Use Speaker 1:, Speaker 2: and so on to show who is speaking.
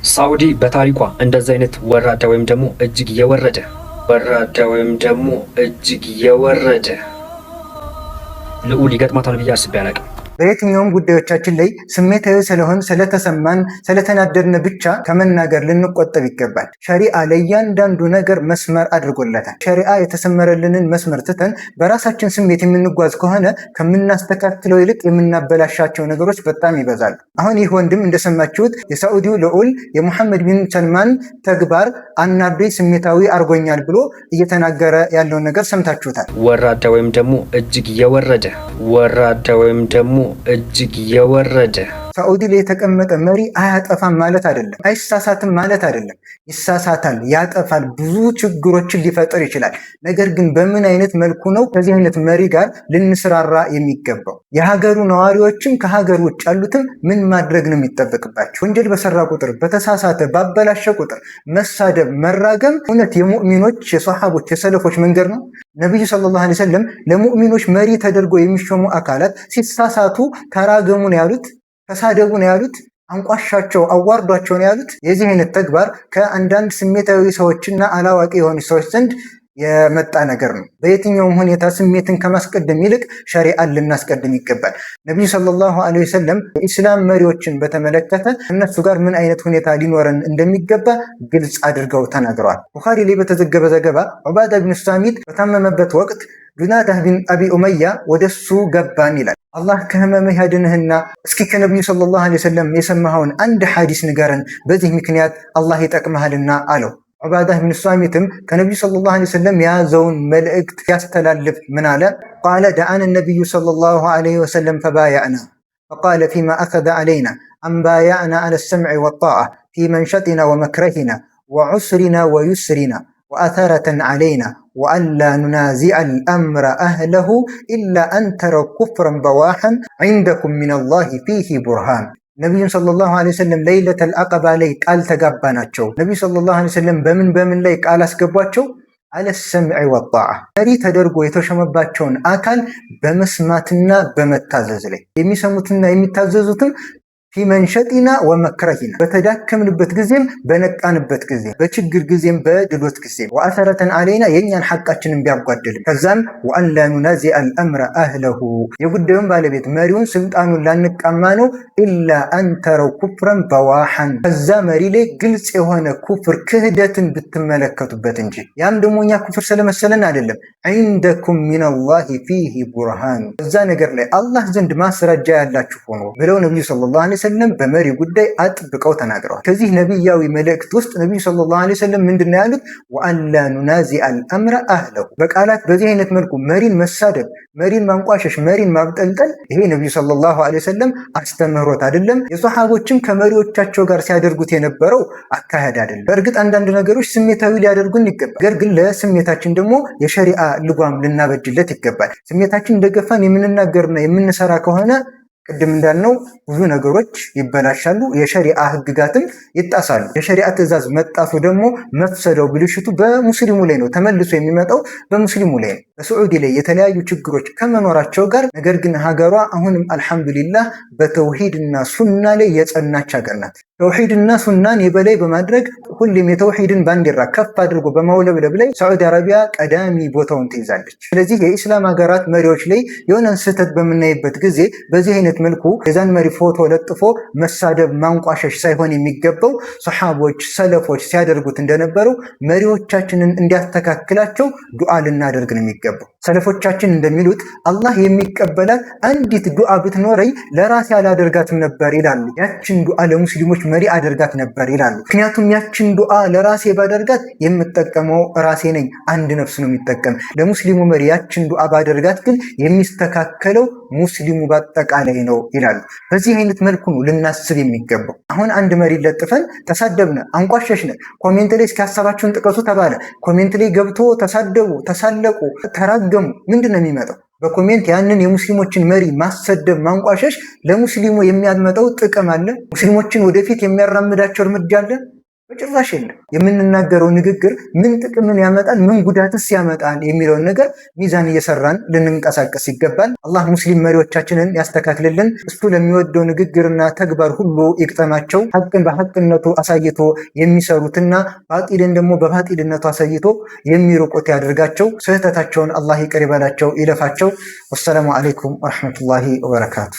Speaker 1: ሳዑዲ በታሪኳ እንደዚህ አይነት ወራዳ ወይም ደግሞ እጅግ የወረደ ልዑል ይገጥማታል ብዬ አስቤ አላቅም።
Speaker 2: በየትኛውም ጉዳዮቻችን ላይ ስሜታዊ ስለሆን ስለተሰማን ስለተናደድን ብቻ ከመናገር ልንቆጠብ ይገባል። ሸሪዓ ለእያንዳንዱ ነገር መስመር አድርጎለታል። ሸሪዓ የተሰመረልንን መስመር ትተን በራሳችን ስሜት የምንጓዝ ከሆነ ከምናስተካክለው ይልቅ የምናበላሻቸው ነገሮች በጣም ይበዛሉ። አሁን ይህ ወንድም እንደሰማችሁት የሳዑዲው ልዑል የሙሐመድ ቢን ሰልማን ተግባር አናዶኝ ስሜታዊ አርጎኛል ብሎ እየተናገረ ያለውን ነገር ሰምታችሁታል።
Speaker 1: ወራዳ ወይም ደግሞ እጅግ የወረደ
Speaker 2: ሳዑዲ ላይ የተቀመጠ መሪ አያጠፋም ማለት አይደለም፣ አይሳሳትም ማለት አይደለም። ይሳሳታል፣ ያጠፋል፣ ብዙ ችግሮችን ሊፈጥር ይችላል። ነገር ግን በምን አይነት መልኩ ነው ከዚህ አይነት መሪ ጋር ልንስራራ የሚገባው? የሀገሩ ነዋሪዎችም ከሀገር ውጭ ያሉትም ምን ማድረግ ነው የሚጠበቅባቸው? ወንጀል በሰራ ቁጥር፣ በተሳሳተ ባበላሸ ቁጥር መሳደብ፣ መራገም እውነት የሙእሚኖች የሰሃቦች የሰለፎች መንገድ ነው? ነቢዩ ሰለላሁ ዐለይሂ ወሰለም ለሙእሚኖች መሪ ተደርጎ የሚሾሙ አካላት ሲሳሳቱ ተራገሙ ነው ያሉት? ተሳደቡ ነው ያሉት? አንቋሻቸው፣ አዋርዷቸው ነው ያሉት? የዚህ አይነት ተግባር ከአንዳንድ ስሜታዊ ሰዎችና አላዋቂ የሆኑ ሰዎች ዘንድ የመጣ ነገር ነው። በየትኛውም ሁኔታ ስሜትን ከማስቀደም ይልቅ ሸሪዓን ልናስቀድም ይገባል። ነቢዩ ሰለላሁ ዐለይሂ ወሰለም የኢስላም መሪዎችን በተመለከተ እነሱ ጋር ምን አይነት ሁኔታ ሊኖረን እንደሚገባ ግልጽ አድርገው ተናግረዋል። ቡኻሪ ላይ በተዘገበ ዘገባ ዑባዳ ቢን ሳሚት በታመመበት ወቅት ጁናዳህ ቢን አቢ ኡመያ ወደሱ ገባን ይላል። አላህ ከህመምህ ያድንህና እስኪ ከነቢዩ ሰለላሁ ዐለይሂ ወሰለም የሰማኸውን አንድ ሐዲስ ንገረን፣ በዚህ ምክንያት አላህ ይጠቅመሃልና አለው። ዑባዳህ ቢን ሳሚትም ከነቢዩ ሰለላሁ ዐለይሂ ወሰለም የያዘውን መልእክት ያስተላልፍ ምን አለ? ቃለ ደአነ ነቢዩ ሰለላሁ ዐለይሂ ወሰለም ፈባያዕና ፈቃለ ፊማ አኸዘ ዐለይና አንባያዕና ዐለ ሰምዕ ወጣዓ ፊ መንሸጢና ወመክረሂና ወዑስሪና ወዩስሪና ወአተረተን ዐለይና ወአላ ኑናዚዐ አልአምረ አህለሁ ኢላ አን ተረው ኩፍረን በዋሐን ዒንደኩም ሚነላሂ ፊሂ ቡርሃን። ነቢዩን ሰለላሁ ዐለይሂ ወሰለም ለይለተል አቀባ ላይ ቃል ተጋባናቸው። ነቢዩ ሰለላሁ ዐለይሂ ወሰለም በምን ላይ ቃል አስገቧቸው? አለ ሰምዕ ወጣዓ፣ መሪ ተደርጎ የተሾመባቸውን አካል በመስማትና በመታዘዝ ላይ የሚሰሙትና የሚታዘዙትም ፊ መንሸጢና ወመክረሂና፣ በተዳከምንበት ጊዜም በነቃንበት ጊዜ፣ በችግር ጊዜም በድሎት ጊዜም፣ ወአሰረተን ዐለይና የእኛን ሐቃችንን ቢያጓድልም፣ ከዛም ወአላ ኑናዚዐ አልአምረ አህለሁ የጉዳዩን ባለቤት መሪውን ስልጣኑን ላንቃማ ነው። ኢላ አንተረው ኩፍረን በዋሐን ከዛ መሪ ላይ ግልጽ የሆነ ኩፍር ክህደትን ብትመለከቱበት እንጂ። ያም ደግሞ እኛ ኩፍር ስለመሰለን አይደለም። ዒንደኩም ሚነላሂ ፊሂ ቡርሃን እዛ ነገር ላይ አላህ ዘንድ ማስረጃ ያላችሁ ሆኖ ብለው ነቢዩ ሰለላሁ ዐለይሂ ወሰለም በመሪ ጉዳይ አጥብቀው ተናግረዋል። ከዚህ ነቢያዊ መልእክት ውስጥ ነቢዩ ሰለላሁ ዐለይሂ ወሰለም ምንድነው ያሉት? ወአላ ኑናዚዐ አልአምረ አህለሁ። በቃላት በዚህ አይነት መልኩ መሪን መሳደብ፣ መሪን ማንቋሸሽ፣ መሪን ማብጠልጠል ይሄ ነቢዩ ሰለላሁ ዐለይሂ ወሰለም አስተምህሮት አይደለም። የሰሃቦችም ከመሪዎቻቸው ጋር ሲያደርጉት የነበረው አካሄድ አይደለም። በእርግጥ አንዳንድ ነገሮች ስሜታዊ ሊያደርጉን ይገባል። ነገር ግን ለስሜታችን ደግሞ የሸሪዓ ልጓም ልናበጅለት ይገባል። ስሜታችን እንደገፋን የምንናገርና የምንሰራ ከሆነ ቅድም እንዳልነው ብዙ ነገሮች ይበላሻሉ፣ የሸሪዓ ህግጋትም ይጣሳሉ። የሸሪዓ ትእዛዝ መጣሱ ደግሞ መፍሰደው ብልሽቱ በሙስሊሙ ላይ ነው፣ ተመልሶ የሚመጣው በሙስሊሙ ላይ ነው። በሳዑዲ ላይ የተለያዩ ችግሮች ከመኖራቸው ጋር ነገር ግን ሀገሯ አሁንም አልሐምዱሊላህ በተውሂድና ሱና ላይ የጸናች ሀገር ናት። ተውሂድና ሱናን የበላይ በማድረግ ሁሌም የተውሂድን ባንዲራ ከፍ አድርጎ በማውለብለብ ላይ ሳዑዲ አረቢያ ቀዳሚ ቦታውን ትይዛለች። ስለዚህ የኢስላም ሀገራት መሪዎች ላይ የሆነን ስህተት በምናይበት ጊዜ በዚህ አይነት መልኩ የዛን መሪ ፎቶ ለጥፎ መሳደብ፣ ማንቋሸሽ ሳይሆን የሚገባው ሰሃቦች ሰለፎች ሲያደርጉት እንደነበረው መሪዎቻችንን እንዲያስተካክላቸው ዱዓ ልናደርግ ነው የሚገባው። ሰለፎቻችን እንደሚሉት አላህ የሚቀበላት አንዲት ዱዓ ብትኖረኝ ለራሴ አላደርጋትም ነበር ይላሉ። ያችን ዱዓ ለሙስሊሞች መሪ አደርጋት ነበር ይላሉ። ምክንያቱም ያችን ዱዓ ለራሴ ባደርጋት የምጠቀመው ራሴ ነኝ፣ አንድ ነፍስ ነው የሚጠቀም። ለሙስሊሙ መሪ ያችን ዱዓ ባደርጋት ግን የሚስተካከለው ሙስሊሙ በአጠቃላይ ነው ይላሉ። በዚህ አይነት መልኩ ነው ልናስብ የሚገባው። አሁን አንድ መሪ ለጥፈን ተሳደብነ፣ አንቋሸሽነ፣ ኮሜንት ላይ እስኪ ሀሳባችሁን ጥቀሱ ተባለ። ኮሜንት ላይ ገብቶ ተሳደቡ፣ ተሳለቁ፣ ተራገሙ። ምንድን ነው የሚመጣው? በኮሜንት ያንን የሙስሊሞችን መሪ ማሰደብ፣ ማንቋሸሽ ለሙስሊሙ የሚያመጣው ጥቅም አለ? ሙስሊሞችን ወደፊት የሚያራምዳቸው እርምጃ አለ? በጭራሽ የለም። የምንናገረው ንግግር ምን ጥቅምን ያመጣል፣ ምን ጉዳትስ ያመጣል የሚለውን ነገር ሚዛን እየሰራን ልንንቀሳቀስ ይገባል። አላህ ሙስሊም መሪዎቻችንን ያስተካክልልን። እሱ ለሚወደው ንግግርና ተግባር ሁሉ ይቅጠማቸው። ሐቅን በሐቅነቱ አሳይቶ የሚሰሩትና ባጢልን ደግሞ በባጢልነቱ አሳይቶ የሚርቁት ያደርጋቸው። ስህተታቸውን አላህ ይቅር ይበላቸው፣ ይለፋቸው። ወሰላሙ አለይኩም ወረሕመቱላሂ ወበረካቱ።